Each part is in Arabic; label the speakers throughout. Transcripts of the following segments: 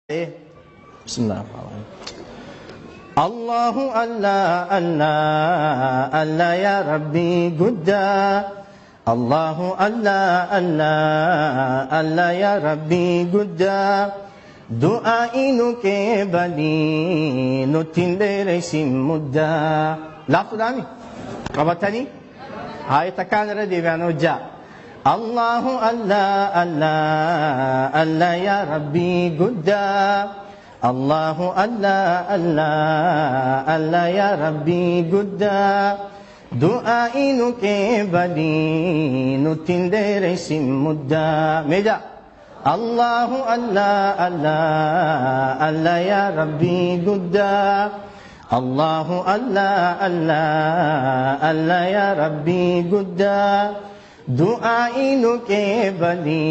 Speaker 1: بسم الله الرحمن الرحيم. الله الله الله الله يا ربي قدا. الله الله الله الله يا ربي قدا. دعائي نكبلي نتندر سمدا. لفظ دامي قبطني هاي تكان ردي بانو جاء. الله الله الله الله يا ربي قدا. الله الله الله الله يا ربي قدا. دعائي نكبلي نتندر سمدا. ميدا الله الله الله الله يا ربي قدا. الله الله الله الله يا ربي قدا. دعائي نكبلي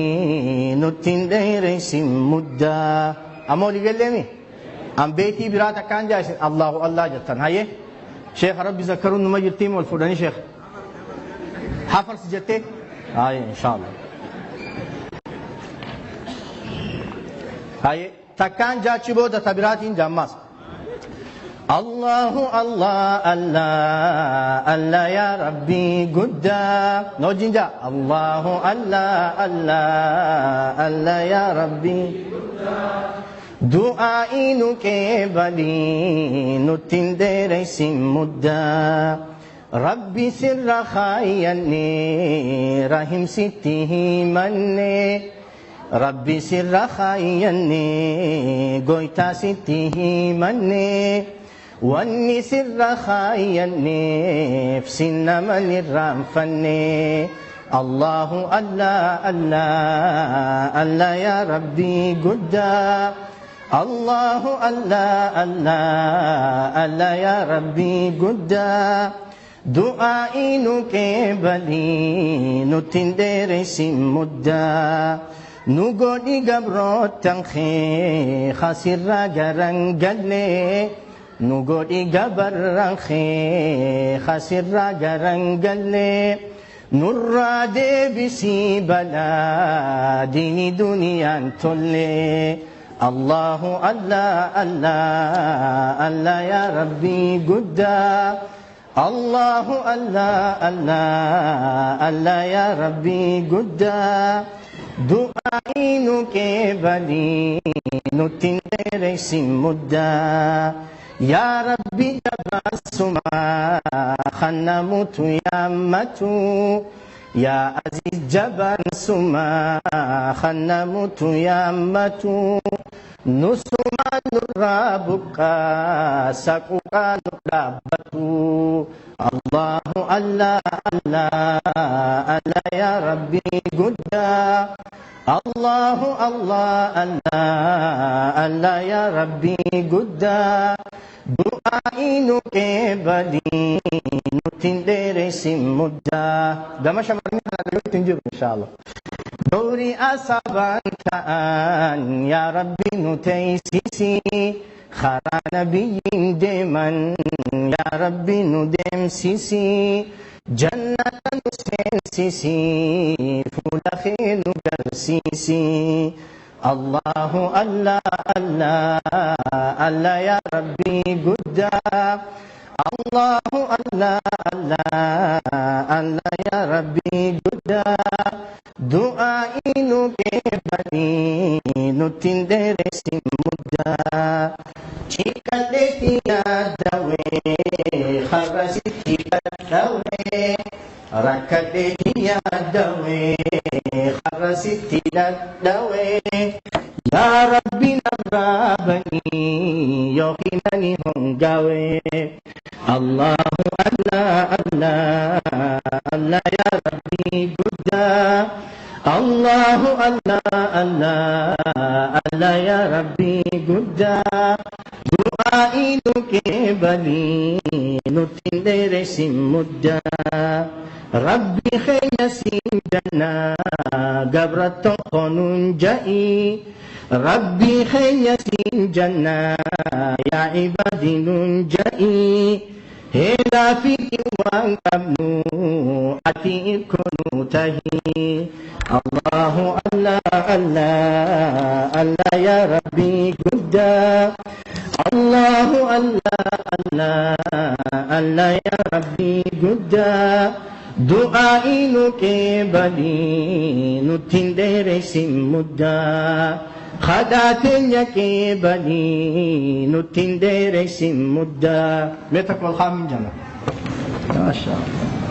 Speaker 1: نتندر سمدا. أمولي قال لي أم بيتي براتا كان جاي الله الله جتن هاي شيخ ربي ذكرون ما جرتيم والفلاني شيخ حفر سجتة هاي إن شاء الله هاي تكان جا چبود تبراتين جاماس. الله الله الله الله يا ربي قدا. نو جنجا الله الله الله الله يا ربي دعائي نكبلي نتندر سمدا. ربي سر خايني رحم سته مني. ربي سر خايني قويتا سته مني. واني سر خايني في سنما للرنفني. الله الله الله الله يا ربي قدا. الله الله الله الله يا ربي قدا. دعائي نكبلي نتندر سمدا. نقولي قبرو تنخي خسر قرنقلي. نقولي قبر رنخي خسر قرنقلي. نراد بسي بلا ديني دنيا تولي. الله الله الله الله يا ربي قدا. الله الله الله الله يا ربي قدا. دعائي نكبلي نتندر سمدا. يا ربي تبسما خنمت يا متو. يا عزيز جبان سما خنمت يا متو. نسما نرابك سقوكا نرابتو. الله الله الله الله يا ربي قدا. الله الله الله الله يا ربي قدا. دعائي نكبلي نتندر سمدا. دمشق مرمي تنجر إن شاء الله. دوري أصابان كأن يا ربي نتيسيسي. خرا نبي ديمن يا ربي ندم سيسي. جنة نسين سيسي فول خير نقرسيسي. الله الله الله الله يا ربي قدا. الله الله الله الله يا ربي قدا. دعائي نكبلي نتندر سمدا. چيكالتي يا دوي خبسيتي دوي. ركدتي يا دوي خبسيتي دوي. يا ربي نرابني يوكينني هنغاوي. الله الله الله الله يا ربي قدا. الله الله الله الله يا ربي قدا. دعائي نكبلي نتندر سمدا. ربي خير سنجنا قبرة قانون جائي. ربي خير سنجنا يا عبادي ننجئي. هلا فيك وانكبنو ati kunu tahi. Allahu Allah Allah Allah ya Rabbi gudda. Allahu Allah Allah Allah ya Rabbi gudda. Du'ai nu ke bali nu tindere simudda. خداتنيا كي بني نتندر سم مدة متك والخامن جنة ما شاء الله